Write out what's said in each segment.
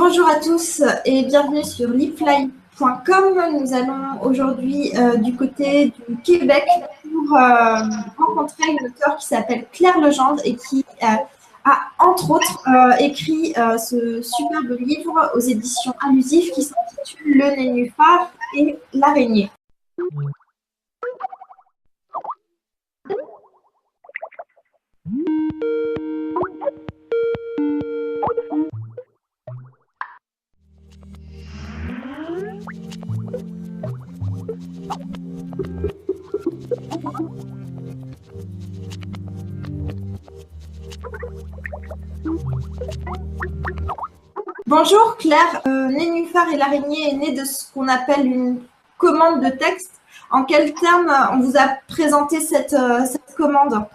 Bonjour à tous et bienvenue sur leapfly.com. Nous allons aujourd'hui du côté du Québec pour rencontrer une auteure qui s'appelle Claire Legendre et qui a entre autres écrit ce superbe livre aux éditions Allusives qui s'intitule Le Nénuphar et l'araignée. Bonjour Claire, Nénuphar et l'araignée est né de ce qu'on appelle une commande de texte. En quels termes on vous a présenté cette commande?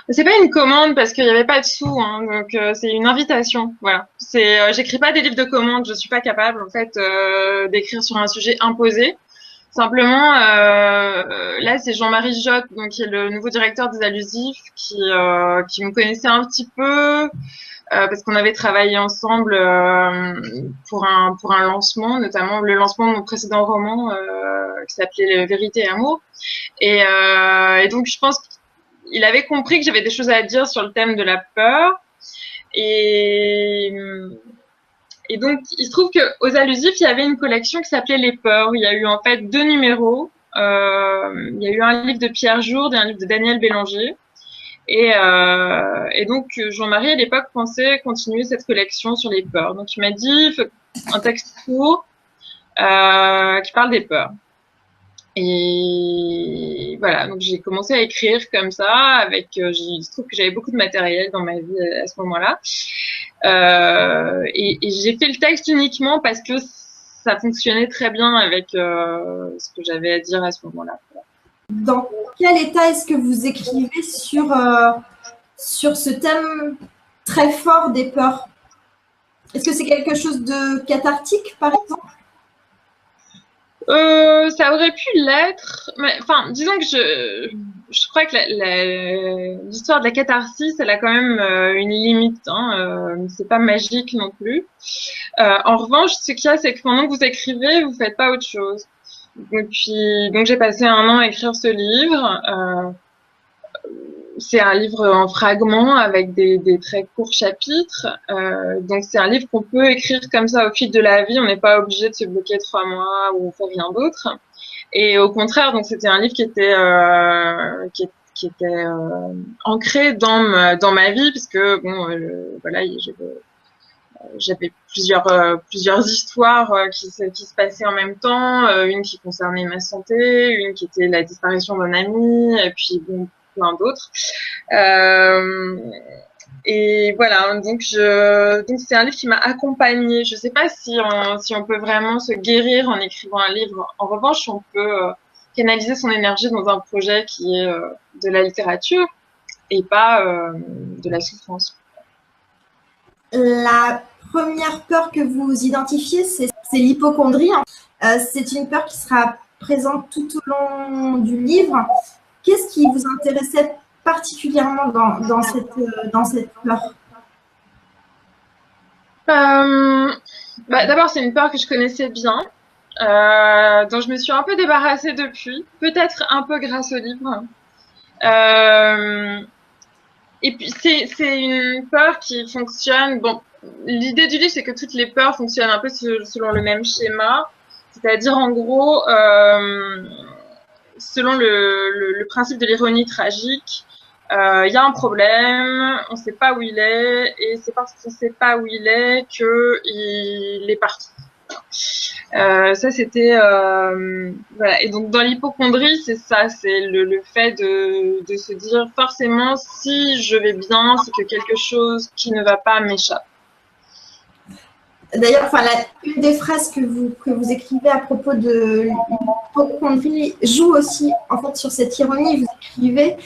C'est pas une commande parce qu'il n'y avait pas de sous, hein, donc c'est une invitation. Voilà. J'écris pas des livres de commande, je suis pas capable en fait d'écrire sur un sujet imposé. Simplement, là c'est Jean-Marie Jotte, donc qui est le nouveau directeur des Allusives, qui me connaissait un petit peu. Parce qu'on avait travaillé ensemble pour un lancement, notamment le lancement de mon précédent roman qui s'appelait Vérité et Amour. Et donc je pense qu'il avait compris que j'avais des choses à dire sur le thème de la peur. Et donc il se trouve qu'aux Allusives, il y avait une collection qui s'appelait Les Peurs. Il y a eu en fait 2 numéros. Il y a eu un livre de Pierre Jourde et un livre de Daniel Bélanger. Et donc Jean-Marie à l'époque pensait continuer cette collection sur les peurs. Donc il m'a dit il faut un texte court qui parle des peurs. Et voilà, donc j'ai commencé à écrire comme ça. Il se trouve que j'avais beaucoup de matériel dans ma vie à ce moment-là. Et j'ai fait le texte uniquement parce que ça fonctionnait très bien avec ce que j'avais à dire à ce moment-là. Dans quel état est-ce que vous écrivez sur ce thème très fort des peurs? Est-ce que c'est quelque chose de cathartique, par exemple? Ça aurait pu l'être, mais enfin, disons que je crois que l'histoire de la catharsis, elle a quand même une limite. Hein, c'est pas magique non plus. En revanche, ce qu'il y a, c'est que pendant que vous écrivez, vous faites pas autre chose. Donc j'ai passé 1 an à écrire ce livre. C'est un livre en fragments avec des très courts chapitres. Donc c'est un livre qu'on peut écrire comme ça au fil de la vie. On n'est pas obligé de se bloquer 3 mois où on fait rien d'autre. Et au contraire, donc c'était un livre qui était ancré dans ma vie, puisque bon, voilà, j'avais plusieurs histoires qui se passaient en même temps, une qui concernait ma santé, une qui était la disparition d'un ami, et puis bon, plein d'autres. Et voilà, donc c'est un livre qui m'a accompagnée. Je sais pas si on peut vraiment se guérir en écrivant un livre. En revanche, on peut canaliser son énergie dans un projet qui est de la littérature et pas de la souffrance. La première peur que vous identifiez, c'est l'hypocondrie. C'est une peur qui sera présente tout au long du livre. Qu'est-ce qui vous intéressait particulièrement dans cette peur? D'abord, c'est une peur que je connaissais bien, dont je me suis un peu débarrassée depuis, peut-être un peu grâce au livre. Et puis, c'est une peur qui fonctionne. Bon, l'idée du livre, c'est que toutes les peurs fonctionnent un peu selon le même schéma, c'est-à-dire en gros, selon le principe de l'ironie tragique. Il y a un problème, on ne sait pas où il est, et c'est parce qu'on ne sait pas où il est qu'il est parti. Ça, c'était voilà. Et donc dans l'hypocondrie, c'est ça, c'est le fait de se dire forcément si je vais bien, c'est que quelque chose qui ne va pas m'échappe. D'ailleurs, une des phrases que vous écrivez à propos de l'hypocondrie joue aussi en fait sur cette ironie. Vous écrivez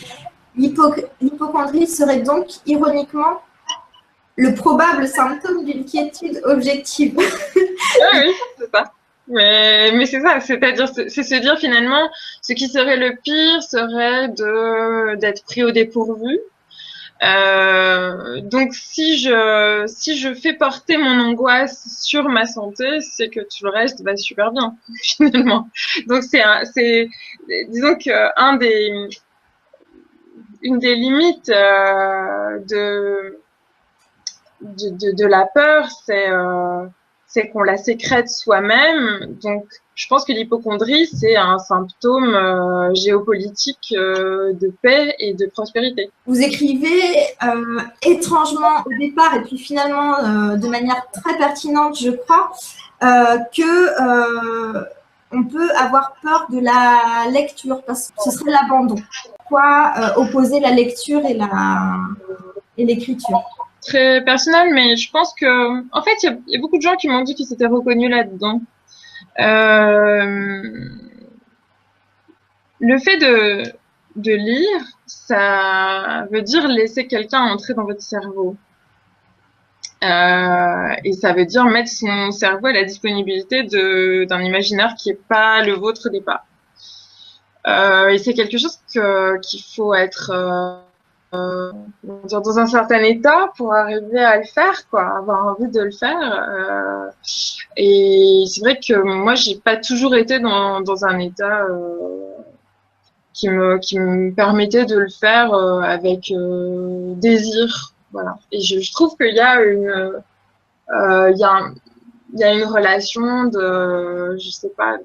l'hypocondrie serait donc ironiquement le probable symptôme d'une quiétude objective. Oui, c'est ça. Mais c'est ça, c'est-à-dire c'est se dire finalement ce qui serait le pire serait d'être pris au dépourvu. Donc si je fais porter mon angoisse sur ma santé, c'est que tout le reste va super bien finalement. Donc disons que une des limites de la peur, c'est qu'on la sécrète soi-même. Donc, je pense que l'hypocondrie, c'est un symptôme géopolitique de paix et de prospérité. Vous écrivez étrangement au départ et puis finalement de manière très pertinente, je crois, que on peut avoir peur de la lecture parce que ce serait l'abandon. Pourquoi opposer la lecture et l'écriture? Très personnel, mais je pense que, en fait, il y a beaucoup de gens qui m'ont dit qu'ils s'étaient reconnus là-dedans. Le fait de lire, ça veut dire laisser quelqu'un entrer dans votre cerveau. Et ça veut dire mettre son cerveau à la disponibilité d'un imaginaire qui n'est pas le vôtre au départ. Et c'est quelque chose qu'il faut être dans un certain état pour arriver à le faire, quoi, avoir envie de le faire. Et c'est vrai que moi, j'ai pas toujours été dans un état qui me permettait de le faire avec désir. Voilà. Et je trouve qu'il y a il y a une relation je sais pas,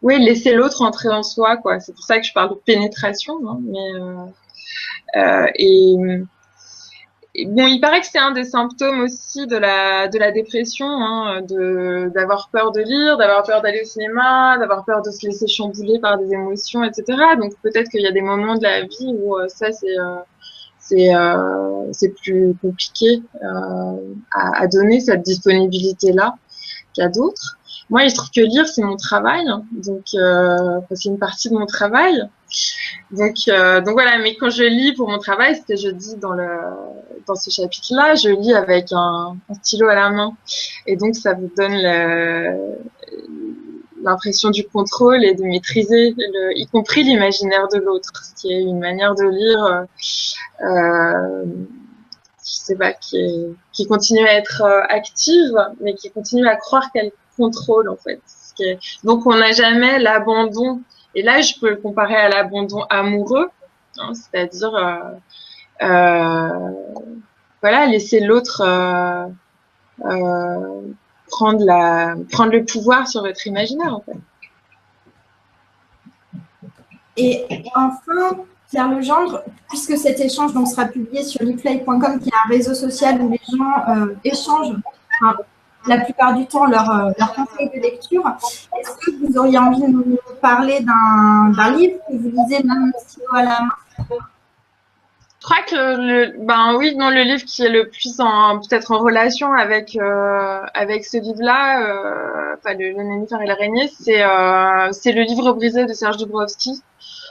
oui, laisser l'autre entrer en soi, quoi. C'est pour ça que je parle de pénétration, hein, mais et bon, il paraît que c'est un des symptômes aussi de la dépression, hein, d'avoir peur de lire, d'avoir peur d'aller au cinéma, d'avoir peur de se laisser chambouler par des émotions, etc. Donc peut-être qu'il y a des moments de la vie où ça c'est plus compliqué à donner cette disponibilité-là qu'à d'autres. Moi, il se trouve que lire, c'est mon travail, donc c'est une partie de mon travail. Donc voilà, mais quand je lis pour mon travail, ce que je dis dans ce chapitre-là, je lis avec un stylo à la main. Et donc, ça vous donne l'impression du contrôle et de maîtriser, y compris l'imaginaire de l'autre, ce qui est une manière de lire, je sais pas, qui continue à être active, mais qui continue à croire qu'elle contrôle, en fait. Donc, on n'a jamais l'abandon. Et là, je peux le comparer à l'abandon amoureux, hein, c'est-à-dire, voilà, laisser l'autre prendre le pouvoir sur votre imaginaire, en fait. Et enfin, Claire Legendre, puisque cet échange donc, sera publié sur lifly.com, qui est un réseau social où les gens échangent la plupart du temps leurs conseils de lecture, est-ce que vous auriez envie de nous parler d'un livre que vous lisez même stylo à la main? Je crois que le livre qui est le plus peut-être en relation avec ce livre-là, le Nénuphar et l'araignée, c'est le livre brisé de Serge Dubrowski,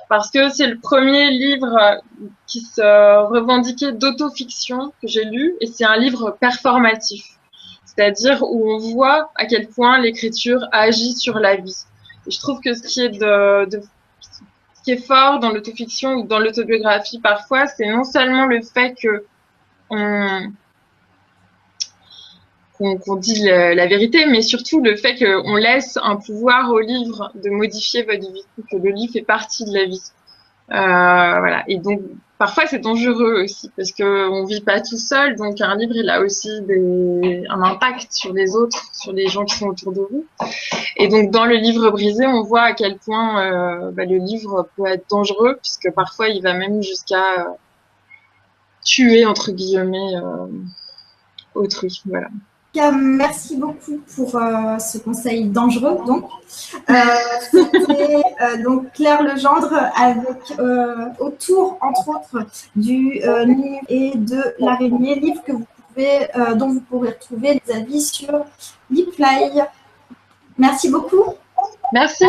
parce que c'est le premier livre qui se revendiquait d'autofiction que j'ai lu, et c'est un livre performatif, c'est-à-dire où on voit à quel point l'écriture agit sur la vie. Et je trouve que ce qui est fort dans l'autofiction ou dans l'autobiographie parfois, c'est non seulement le fait qu'on dit la vérité, mais surtout le fait qu'on laisse un pouvoir au livre de modifier votre vie, que le livre fait partie de la vie. Voilà. Et donc, parfois, c'est dangereux aussi, parce qu'on vit pas tout seul, donc un livre, il a aussi un impact sur les autres, sur les gens qui sont autour de vous. Et donc, dans le livre brisé, on voit à quel point le livre peut être dangereux, puisque parfois, il va même jusqu'à tuer, entre guillemets, autrui. Voilà. Merci beaucoup pour ce conseil dangereux. Donc, c'était donc Claire Legendre avec autour, entre autres, du livre et de l'araignée, livre que vous pouvez, dont vous pourrez retrouver les avis sur Lifly. Merci beaucoup. Merci.